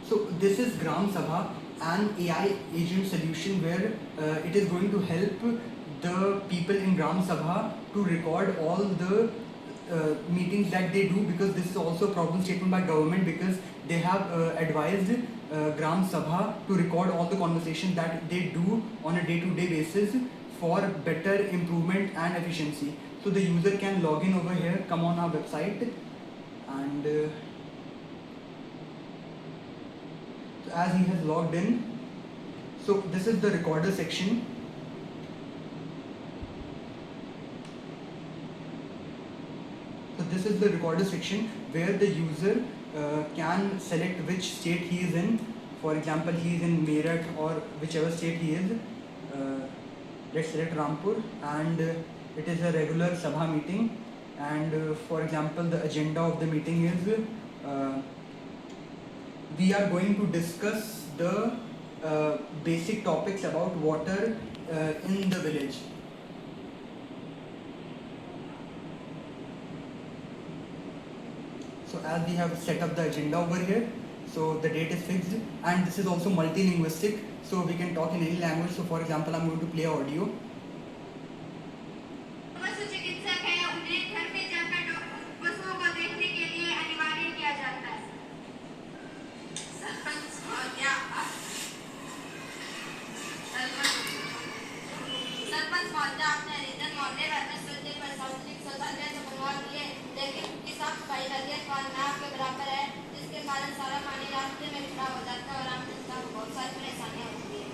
So this is Gram Sabha, an AI agent solution where it is going to help the people in Gram Sabha to record all the meetings that they do, because this is also a problem statement by government, because they have advised Gram Sabha to record all the conversations that they do on a day-to-day basis for better improvement and efficiency. So the user can log in over here, come on our website, and as he has logged in, so this is the recorder section. So this is the recorder section where the user can select which state he is in. For example, he is in Meerut or whichever state he is. Let's select Rampur, and it is a regular Sabha meeting. And for example, the agenda of the meeting is we are going to discuss the basic topics about water in the village. So as we have set up the agenda over here, so the date is fixed, and this is also multilinguistic, so we can talk in any language. So for example, I'm going to play audio. सारा पानी रास्ते में खड़ा हो जाता है और आम जनता को बहुत सारी परेशानियां होती है।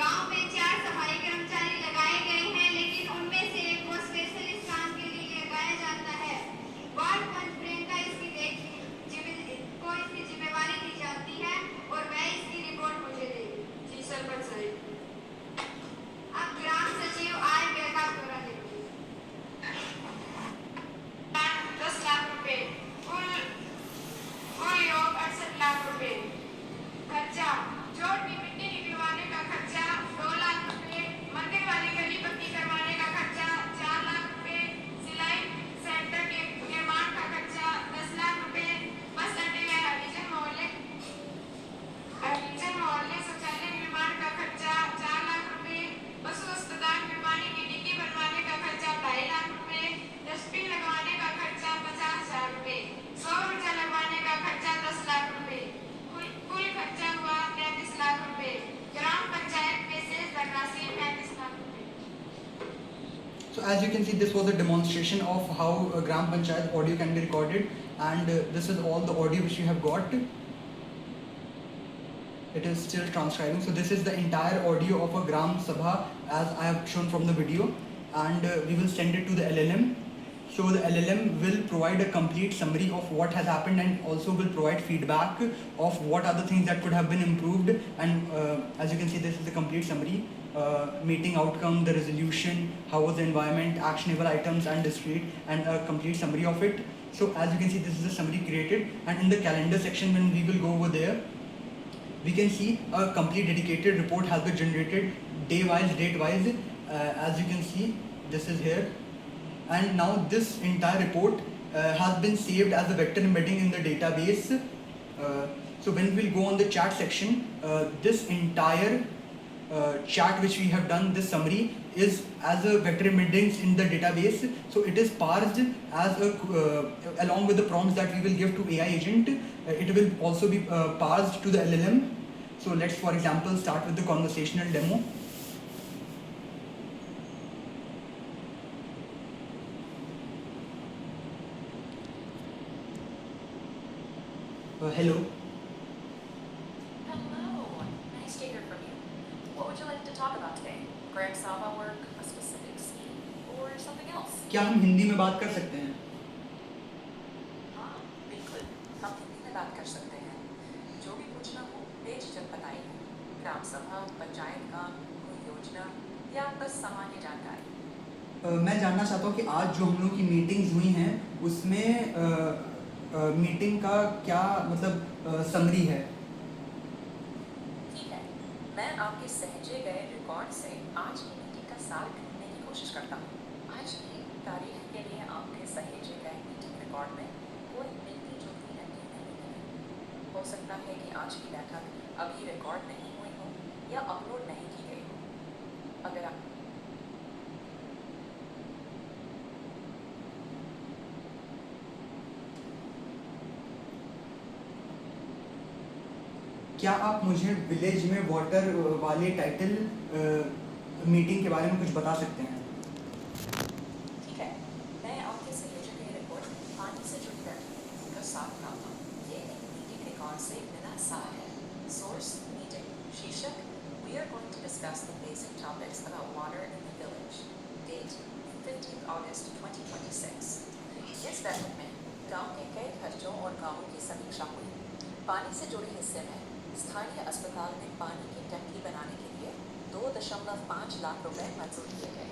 गांव में 4 सफाई कर्मचारी लगाए गए हैं, लेकिन उनमें से एक को स्पेशल इस काम के लिए लगाया जाता है। वार्ड पंच प्रियंका को इसकी जिम्मेवारी दी जाती है और वह इसकी रिपोर्ट मुझे देगी। जी सरपंच साहब। अब ग्राम सचिव आय व्यय का ब्यौरा देंगे। 10 लाख रुपए, कुल योग 68 लाख रुपए। खर्चा जोड़ की मिट्टी निकलवाने का खर्चा 2 लाख रुपए, मंदिर वाली गली पक्की करवाने का खर्चा 4 लाख रुपए, सिलाई सेंटर के निर्माण का खर्चा 10 लाख रुपए, बस अड्डे में हरिजन मोहल्ले शौचालय निर्माण का खर्चा 4 लाख रुपए, पशु अस्पताल निर्माण की डिग्गी बनवाने का खर्चा 2.5 लाख रुपए, डस्टबिन लगवाने का खर्चा 50,000 रुपए, सौर ऊर्जा लगवाने का खर्चा 10 लाख रुपए, कुल खर्चा हुआ 35 लाख रुपए। ग्राम पंचायत में शेष धनराशि 35 लाख रुपए। So as you can see, this was a demonstration of how Gram Panchayat audio can be recorded, and this is all the audio which we have got. It is still transcribing. So this is the entire audio of a Gram Sabha as I have shown from the video, and we will send it to the LLM. So the LLM will provide a complete summary of what has happened, and also will provide feedback of what are the things that could have been improved. And as you can see, this is the complete summary. Meeting outcome, the resolution, how was the environment, actionable items and discrete, and a complete summary of it. So as you can see, this is the summary created, and in the calendar section, when we will go over there, we can see a complete dedicated report has been generated day wise, date wise. As you can see, this is here, and now this entire report has been saved as a vector embedding in the database. So when we'll go on the chat section, this entire chat which we have done, this summary is as a vector embeddings in the database. So it is parsed as a along with the prompts that we will give to AI agent. It will also be parsed to the LLM. So let's, for example, start with the conversational demo. Hello. Hello. Nice to hear from you. What would you like to talk about today? Gram Sabha work, a specific scheme, or something else? क्या हम हिंदी में बात कर सकते हैं? हाँ, बिल्कुल। हम हिंदी में बात कर सकते हैं। जो भी पूछना हो, बेझिझक बताइए। ग्राम सभा, पंचायत काम, कोई योजना या बस सामान्य जानकारी। मैं जानना चाहता हूँ कि आज जो हम लोग की मीटिंग्स हुई हैं, उसमें मीटिंग का क्या मतलब समरी है? ठीक है, मैं आपके सहेजे गए रिकॉर्ड से आज की मीटिंग का सार ढूंढने की कोशिश करता हूँ। आज की तारीख के लिए आपके सहेजे गए मीटिंग रिकॉर्ड में हो सकता है कि आज की बैठक अभी रिकॉर्ड नहीं हुई हो या अपलोड नहीं की गई हो। अगर आप क्या आप मुझे विलेज में वाटर वाले टाइटल मीटिंग के बारे में कुछ बता सकते हैं? ठीक है, मैं आपके संयोजक की रिपोर्ट पानी से जुड़ी बैठक का साथ रहा हूँ। ये एक मीटिंग रिकॉर्ड से बिना सार है। सोर्स मीटिंग शीर्षक We are going to discuss the basic topics about water in the village. Date 15 August 2026. इस बैठक में गांव के कई खर्चों और गांवों की समीक्षा हुई। पानी से जुड़े हिस्से में स्थानीय अस्पताल में पानी की टंकी बनाने के लिए 2.5 लाख रुपए मंजूर किए गए।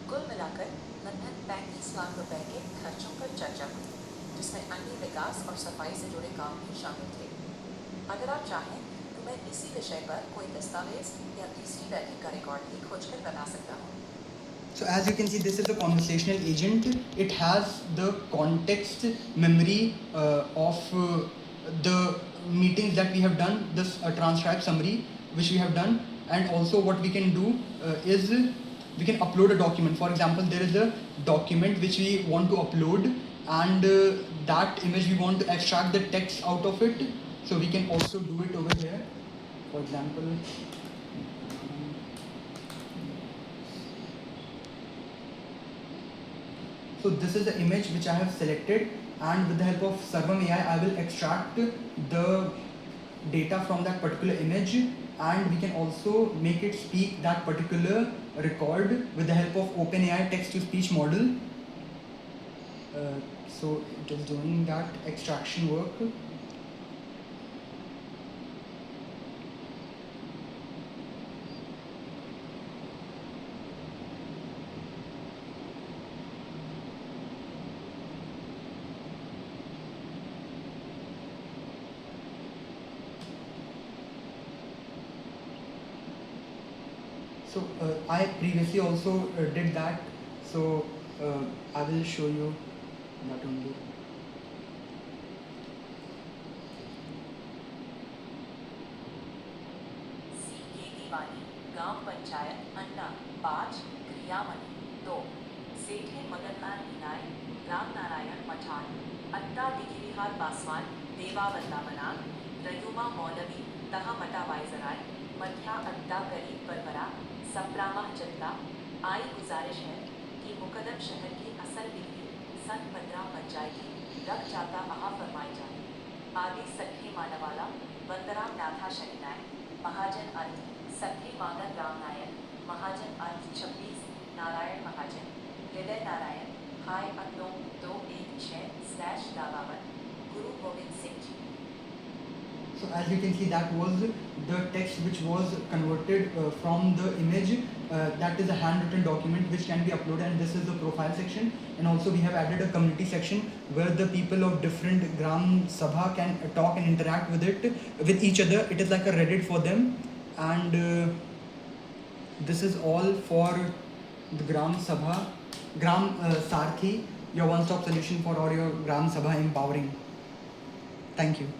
कुल मिलाकर लगभग 35 लाख रुपए के खर्चों पर चर्चा हुई, जिसमें अन्य विकास और सफाई से जुड़े काम भी शामिल थे। अगर आप चाहें तो मैं इसी विषय पर कोई दस्तावेज या तीसरी बैठक का रिकॉर्ड भी खोजकर बता सकता हूँ। So as you can see, this is the conversational agent. It has the context memory of the meetings that we have done, this transcribed summary which we have done, and also what we can do is we can upload a document. For example, there is a document which we want to upload, and that image we want to extract the text out of it. So we can also do it over here. For example, so this is the image which I have selected, and with the help of Sarvam AI, I will extract the data from that particular image, and we can also make it speak that particular record with the help of OpenAI text-to-speech model. So it is doing that extraction work. So I previously also did that, so I will show you that only. वाणी गांव पंचायत अन्ना 5 क्रियामणि 2 सेठे मदनलाल मीनाय राम नारायण मठान अत्ता दिगिरिहार पासवान देवा वंदावनाग रयुमा मौलवी तहा मटा वाइजराय मध्या अत्ता गरीब परवरा सप्रामा जनता। आई गुजारिश है कि मुकदम शहर की असल डिग्री सन 15 पंचायती रख जाता आहा फरमाई जाए। आदि सखी मानवाला वंदराम नाथा शनिनाय महाजन अर्थ सखी मांगन राम नायक महाजन अर्थ 26 नारायण महाजन हृदय नारायण हाय अत्तो 216/52 गुरु Govind Singh ji. So as you can see, that was the text which was converted from the image. That is a handwritten document which can be uploaded, and this is the profile section. And also we have added a community section where the people of different Gram Sabha can talk and interact with each other. It is like a Reddit for them. And this is all for the Gram Sabha, Gram Sarthi, your one-stop solution for all your Gram Sabha empowering. Thank you.